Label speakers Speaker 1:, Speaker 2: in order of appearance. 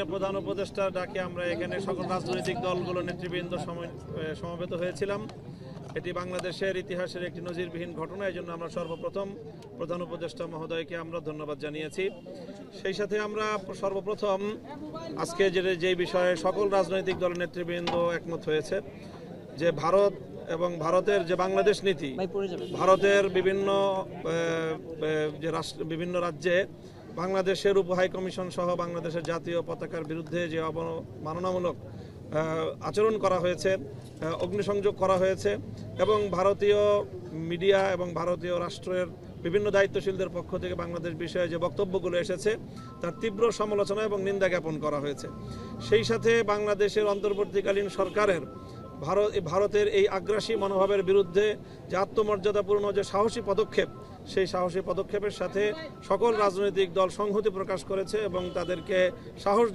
Speaker 1: মাননীয় প্রধান উপদেষ্টার ডাকে আমরা এখানে সকল রাজনৈতিক দলগুলো নেতৃবৃন্দ সমবেত হয়েছিলাম। এটি বাংলাদেশের ইতিহাসের একটি নজিরবিহীন ঘটনা। এই জন্য আমরা সর্বপ্রথম প্রধান উপদেষ্টা মহোদয়কে আমরা ধন্যবাদ জানিয়েছি। সেই সাথে আমরা সর্বপ্রথম আজকে যে বিষয়ে সকল রাজনৈতিক দলের নেতৃবৃন্দ একমত হয়েছে যে ভারত এবং ভারতের যে বাংলাদেশ নীতি, ভারতের বিভিন্ন রাজ্যে বাংলাদেশের উপ হাই কমিশন সহ বাংলাদেশের জাতীয় পতাকার বিরুদ্ধে যে অবমাননামূলক আচরণ করা হয়েছে, অগ্নিসংযোগ করা হয়েছে এবং ভারতীয় মিডিয়া এবং ভারতীয় রাষ্ট্রের বিভিন্ন দায়িত্বশীলদের পক্ষ থেকে বাংলাদেশ বিষয়ে যে বক্তব্যগুলো এসেছে তার তীব্র সমালোচনা এবং নিন্দা জ্ঞাপন করা হয়েছে। সেই সাথে বাংলাদেশের অন্তর্বর্তীকালীন সরকারের ভারতের এই আগ্রাসী মনোভাবের বিরুদ্ধে যে আত্মমর্যাদাপূর্ণ যে সাহসী পদক্ষেপ, সেই সাহসী পদক্ষেপের সাথে সকল রাজনৈতিক দল সংহতি প্রকাশ করেছে এবং তাদেরকে সাহস